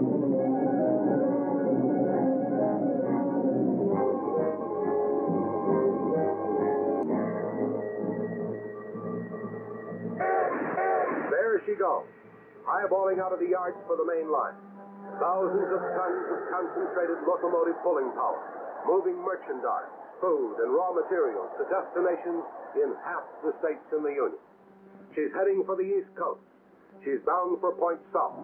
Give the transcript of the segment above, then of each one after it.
There she goes, eyeballing out of the yards for the main line. Thousands of tons of concentrated locomotive pulling power, moving merchandise, food, and raw materials to destinations in half the states in the Union. She's heading for the East Coast. She's bound for Point South.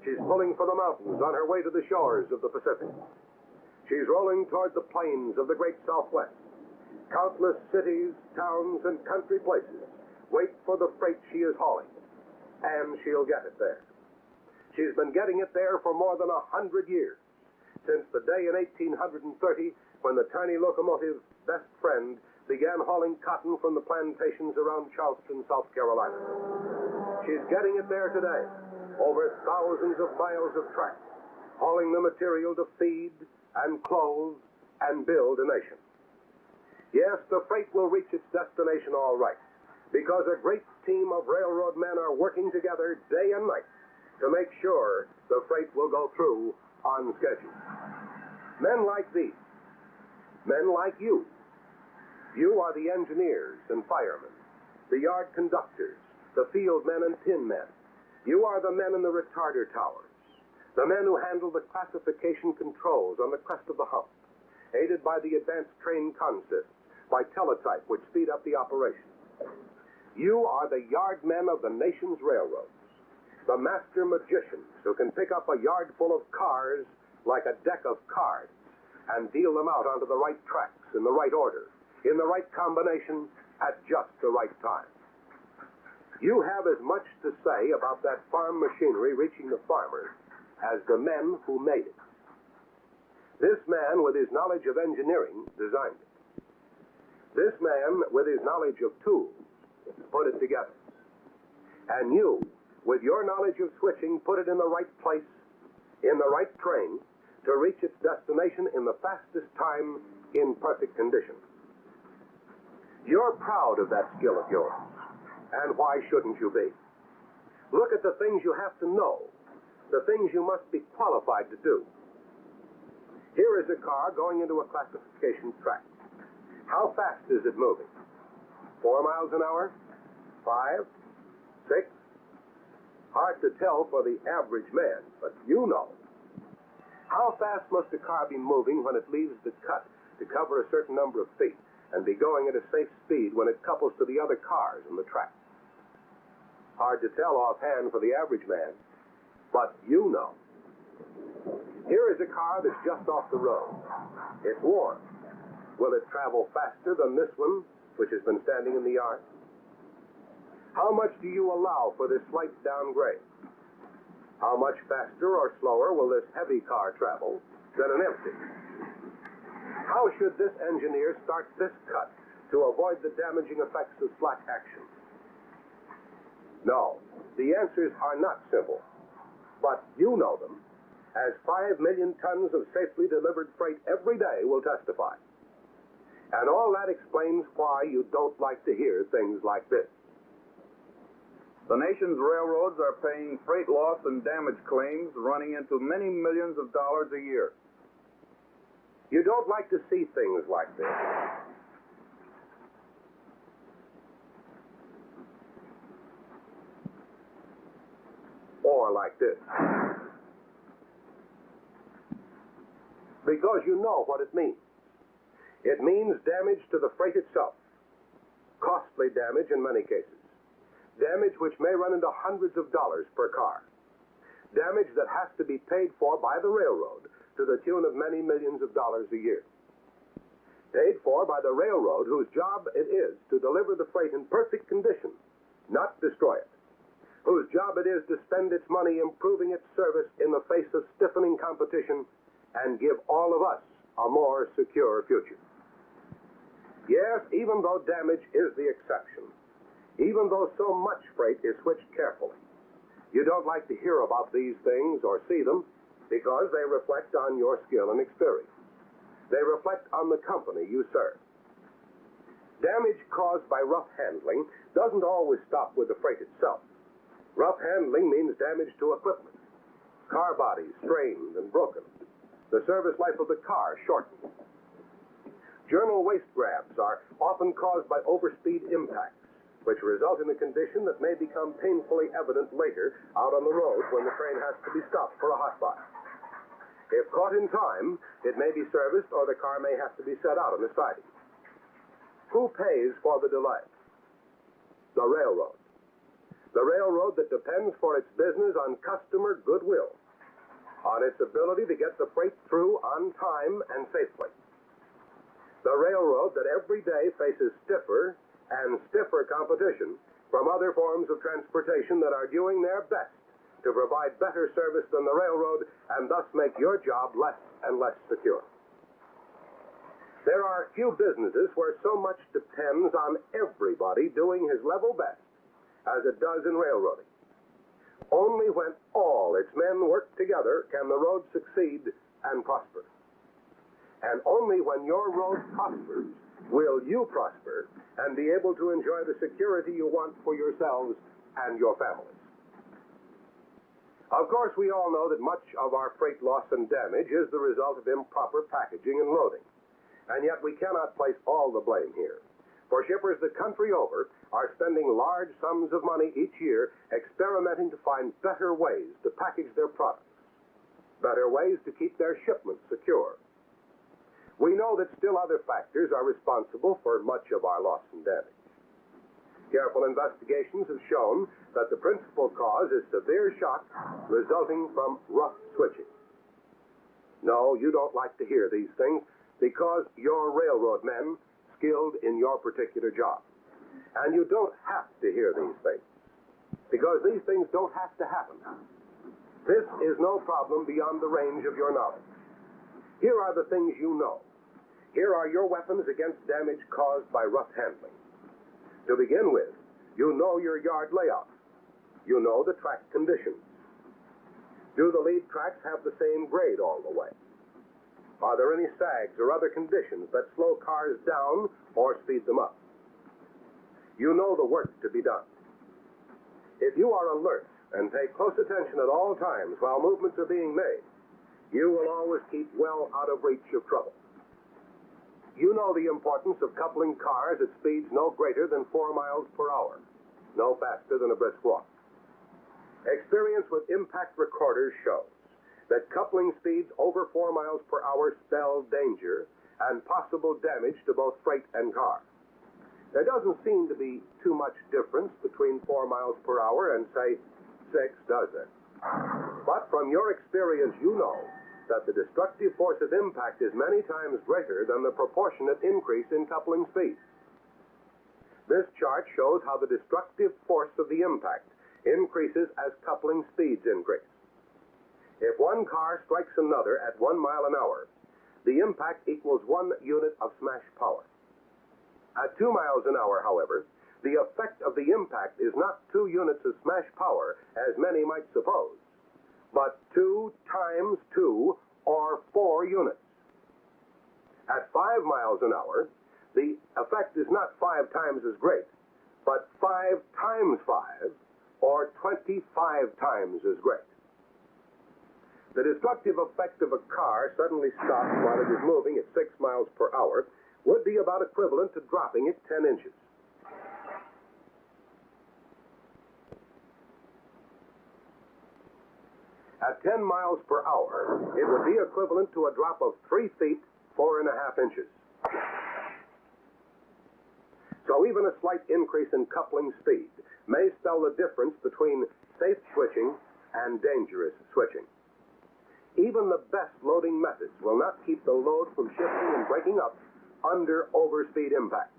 She's pulling for the mountains on her way to the shores of the Pacific. She's rolling toward the plains of the great Southwest. Countless cities, towns, and country places wait for the freight she is hauling. And she'll get it there. She's been getting it there for more than 100 years, since the day in 1830 when the tiny locomotive's best friend began hauling cotton from the plantations around Charleston, South Carolina. She's getting it there today, over thousands of miles of track, hauling the material to feed and clothe and build a nation. Yes, the freight will reach its destination all right, because a great team of railroad men are working together day and night to make sure the freight will go through on schedule. Men like these, men like you. You are the engineers and firemen, the yard conductors, the field men and tin men. You are the men in the retarder towers, the men who handle the classification controls on the crest of the hump, aided by the advanced train consists, by teletype, which speed up the operation. You are the yard men of the nation's railroads, the master magicians who can pick up a yard full of cars like a deck of cards and deal them out onto the right tracks in the right order, in the right combination, at just the right time. You have as much to say about that farm machinery reaching the farmers as the men who made it. This man, with his knowledge of engineering, designed it. This man, with his knowledge of tools, put it together. And you, with your knowledge of switching, put it in the right place, in the right train, to reach its destination in the fastest time, in perfect condition. You're proud of that skill of yours. And why shouldn't you be? Look at the things you have to know, the things you must be qualified to do. Here is a car going into a classification track. How fast is it moving? 4 miles an hour? 5? 6? Hard to tell for the average man, but you know. How fast must a car be moving when it leaves the cut to cover a certain number of feet and be going at a safe speed when it couples to the other cars in the track? Hard to tell offhand for the average man, but you know. Here is a car that's just off the road. It's warm. Will it travel faster than this one, which has been standing in the yard? How much do you allow for this slight downgrade? How much faster or slower will this heavy car travel than an empty? How should this engineer start this cut to avoid the damaging effects of slack action? No, the answers are not simple, but you know them, as 5 million tons of safely delivered freight every day will testify. And all that explains why you don't like to hear things like this. The nation's railroads are paying freight loss and damage claims running into many millions of dollars a year. You don't like to see things like this. Or like this. Because you know what it means. It means damage to the freight itself. Costly damage in many cases. Damage which may run into hundreds of dollars per car. Damage that has to be paid for by the railroad to the tune of many millions of dollars a year. Paid for by the railroad whose job it is to deliver the freight in perfect condition, not destroy it. Whose job it is to spend its money improving its service in the face of stiffening competition and give all of us a more secure future. Yes, even though damage is the exception, even though so much freight is switched carefully, you don't like to hear about these things or see them because they reflect on your skill and experience. They reflect on the company you serve. Damage caused by rough handling doesn't always stop with the freight itself. Rough handling means damage to equipment, car bodies strained and broken, the service life of the car shortened. Journal waste grabs are often caused by overspeed impacts, which result in a condition that may become painfully evident later out on the road when the train has to be stopped for a hot buy. If caught in time, it may be serviced or the car may have to be set out on the siding. Who pays for the delay? The railroad. The railroad that depends for its business on customer goodwill, on its ability to get the freight through on time and safely. The railroad that every day faces stiffer and stiffer competition from other forms of transportation that are doing their best to provide better service than the railroad and thus make your job less and less secure. There are few businesses where so much depends on everybody doing his level best as it does in railroading. Only when all its men work together can the road succeed and prosper. And only when your road prospers will you prosper and be able to enjoy the security you want for yourselves and your families. Of course, we all know that much of our freight loss and damage is the result of improper packaging and loading. And yet we cannot place all the blame here. For shippers the country over are spending large sums of money each year experimenting to find better ways to package their products, better ways to keep their shipments secure. We know that still other factors are responsible for much of our loss and damage. Careful investigations have shown that the principal cause is severe shock resulting from rough switching. No, you don't like to hear these things because you're railroad men skilled in your particular job. And you don't have to hear these things because these things don't have to happen. This is no problem beyond the range of your knowledge. Here are the things you know. Here are your weapons against damage caused by rough handling. To begin with, you know your yard layout. You know the track conditions. Do the lead tracks have the same grade all the way? Are there any sags or other conditions that slow cars down or speed them up? You know the work to be done. If you are alert and pay close attention at all times while movements are being made, you will always keep well out of reach of trouble. You know the importance of coupling cars at speeds no greater than 4 miles per hour, no faster than a brisk walk. Experience with impact recorders shows that coupling speeds over 4 miles per hour spell danger and possible damage to both freight and car. There doesn't seem to be too much difference between 4 miles per hour and, say, 6, does there? But from your experience, you know that the destructive force of impact is many times greater than the proportionate increase in coupling speed. This chart shows how the destructive force of the impact increases as coupling speeds increase. If one car strikes another at 1 mile an hour, the impact equals 1 unit of smash power. At 2 miles an hour, however, the effect of the impact is not 2 units of smash power, as many might suppose, but 2 times 2, or 4 units. At 5 miles an hour, the effect is not 5 times as great, but 5 times 5, or 25 times as great. The destructive effect of a car suddenly stopped while it is moving at 6 miles per hour would be about equivalent to dropping it 10 inches. At 10 miles per hour, it would be equivalent to a drop of 3 feet, 4.5 inches. So even a slight increase in coupling speed may spell the difference between safe switching and dangerous switching. Even the best loading methods will not keep the load from shifting and breaking up under overspeed impact.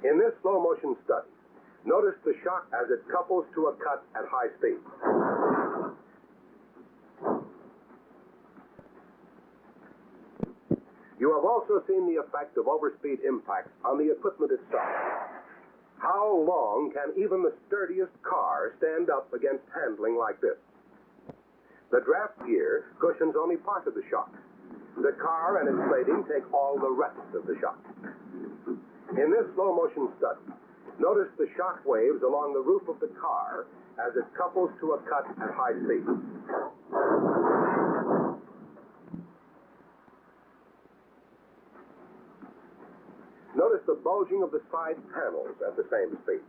In this slow motion study, notice the shock as it couples to a cut at high speed. You have also seen the effect of overspeed impacts on the equipment itself. How long can even the sturdiest car stand up against handling like this? The draft gear cushions only part of the shock. The car and its plating take all the rest of the shock. In this slow-motion study, notice the shock waves along the roof of the car as it couples to a cut at high speed. Notice the bulging of the side panels at the same speed.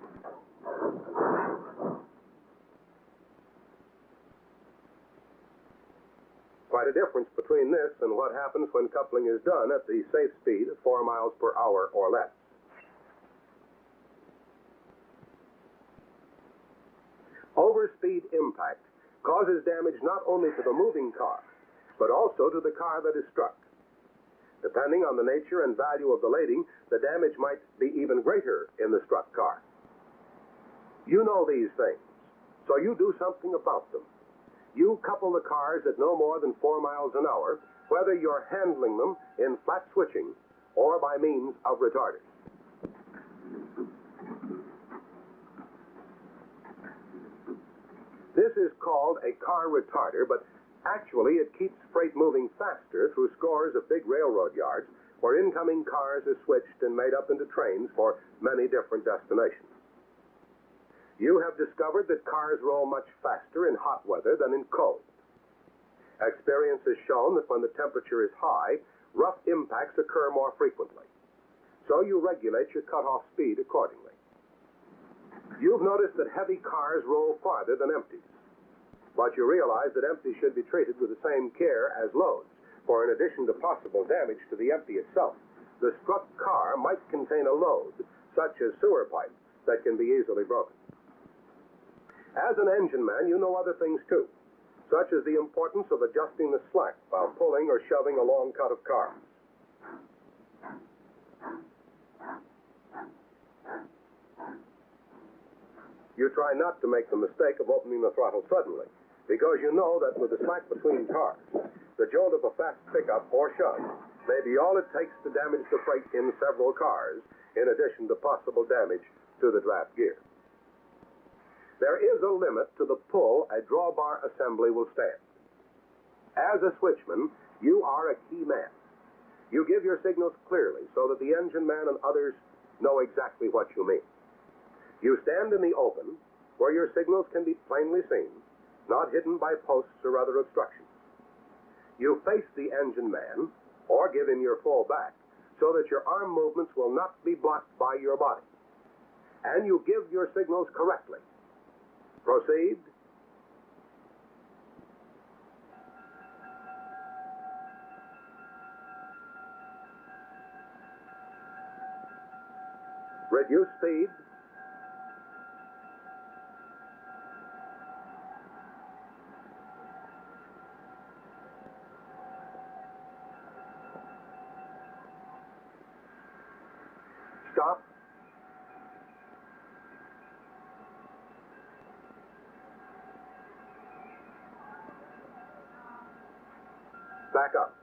Quite a difference between this and what happens when coupling is done at the safe speed of 4 miles per hour or less. Overspeed impact causes damage not only to the moving car, but also to the car that is struck. Depending on the nature and value of the lading, the damage might be even greater in the struck car. You know these things, so you do something about them. You couple the cars at no more than 4 miles an hour, whether you're handling them in flat switching or by means of retarders. This is called a car retarder, but actually it keeps freight moving faster through scores of big railroad yards where incoming cars are switched and made up into trains for many different destinations. You have discovered that cars roll much faster in hot weather than in cold. Experience has shown that when the temperature is high, rough impacts occur more frequently. So you regulate your cutoff speed accordingly. You've noticed that heavy cars roll farther than empties. But you realize that empties should be treated with the same care as loads, for in addition to possible damage to the empty itself, the struck car might contain a load, such as sewer pipe, that can be easily broken. As an engine man, you know other things too, such as the importance of adjusting the slack while pulling or shoving a long cut of cars. You try not to make the mistake of opening the throttle suddenly, because you know that with the slack between cars, the jolt of a fast pickup or shove may be all it takes to damage the freight in several cars, in addition to possible damage to the draft gear. There is a limit to the pull a drawbar assembly will stand. As a switchman, you are a key man. You give your signals clearly so that the engine man and others know exactly what you mean. You stand in the open where your signals can be plainly seen, not hidden by posts or other obstructions. You face the engine man or give him your full back so that your arm movements will not be blocked by your body. And you give your signals correctly. Proceed. Reduce speed. Stop. Back up.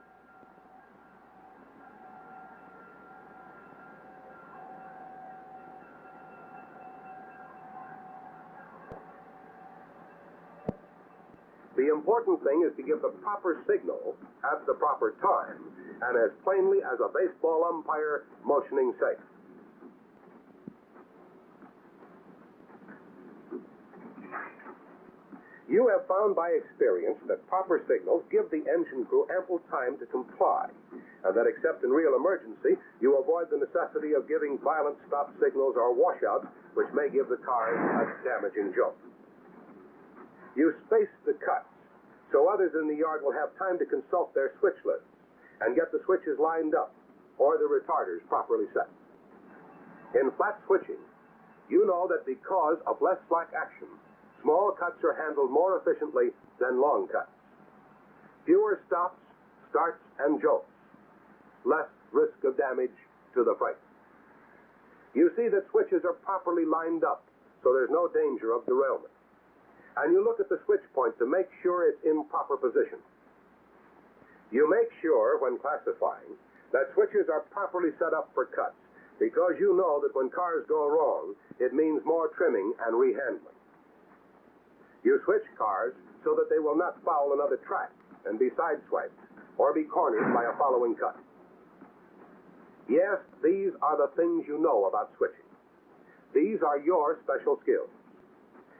The important thing is to give the proper signal at the proper time and as plainly as a baseball umpire motioning safe. You have found by experience that proper signals give the engine crew ample time to comply, and that except in real emergency, you avoid the necessity of giving violent stop signals or washouts, which may give the cars a damaging jolt. You space the cuts so others in the yard will have time to consult their switch lists and get the switches lined up or the retarders properly set. In flat switching, you know that because of less slack action, small cuts are handled more efficiently than long cuts. Fewer stops, starts, and jolts. Less risk of damage to the freight. You see that switches are properly lined up, so there's no danger of derailment. And you look at the switch point to make sure it's in proper position. You make sure, when classifying, that switches are properly set up for cuts, because you know that when cars go wrong, it means more trimming and rehandling. You switch cars so that they will not foul another track and be sideswiped or be cornered by a following cut. Yes, these are the things you know about switching. These are your special skills.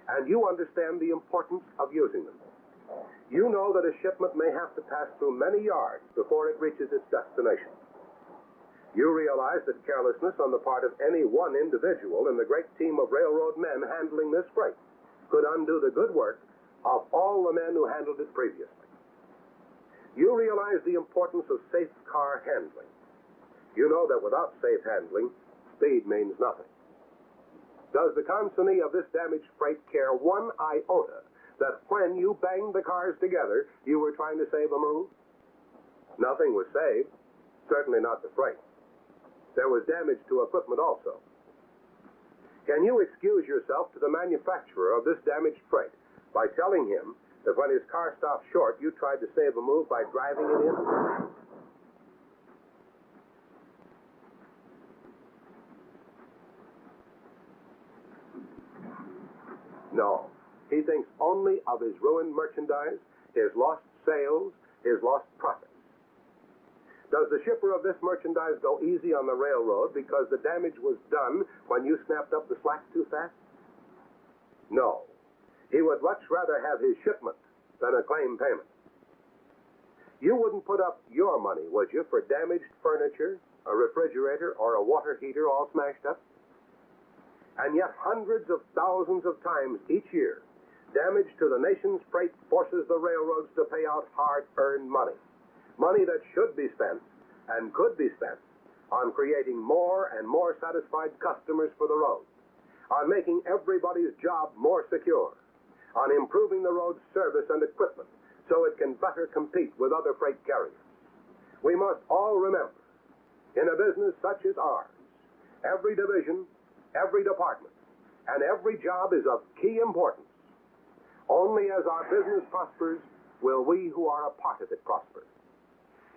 And you understand the importance of using them. You know that a shipment may have to pass through many yards before it reaches its destination. You realize that carelessness on the part of any one individual in the great team of railroad men handling this freight could undo the good work of all the men who handled it previously. You realize the importance of safe car handling. You know that without safe handling, speed means nothing. Does the consignee of this damaged freight care one iota that when you banged the cars together, you were trying to save a move? Nothing was saved, certainly not the freight. There was damage to equipment also. Can you excuse yourself to the manufacturer of this damaged freight by telling him that when his car stopped short, you tried to save a move by driving it in? No. He thinks only of his ruined merchandise, his lost sales, his lost profits. Does the shipper of this merchandise go easy on the railroad because the damage was done when you snapped up the slack too fast? No. He would much rather have his shipment than a claim payment. You wouldn't put up your money, would you, for damaged furniture, a refrigerator, or a water heater all smashed up? And yet hundreds of thousands of times each year, damage to the nation's freight forces the railroads to pay out hard-earned money. Money that should be spent and could be spent on creating more and more satisfied customers for the road, on making everybody's job more secure, on improving the road's service and equipment so it can better compete with other freight carriers. We must all remember, in a business such as ours, every division, every department, and every job is of key importance. Only as our business prospers will we who are a part of it prosper.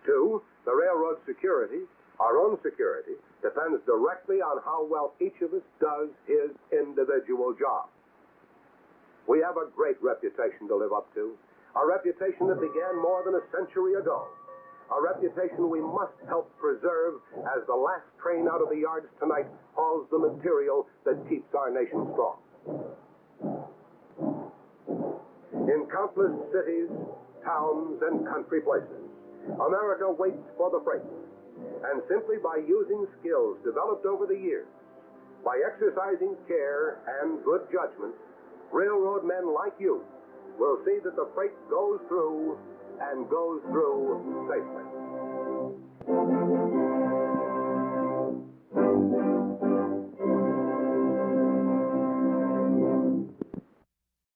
2, the railroad security, our own security, depends directly on how well each of us does his individual job. We have a great reputation to live up to, a reputation that began more than a century ago, a reputation we must help preserve as the last train out of the yards tonight hauls the material that keeps our nation strong. In countless cities, towns, and country places, America waits for the freight. And simply by using skills developed over the years, by exercising care and good judgment, railroad men like you will see that the freight goes through and goes through safely.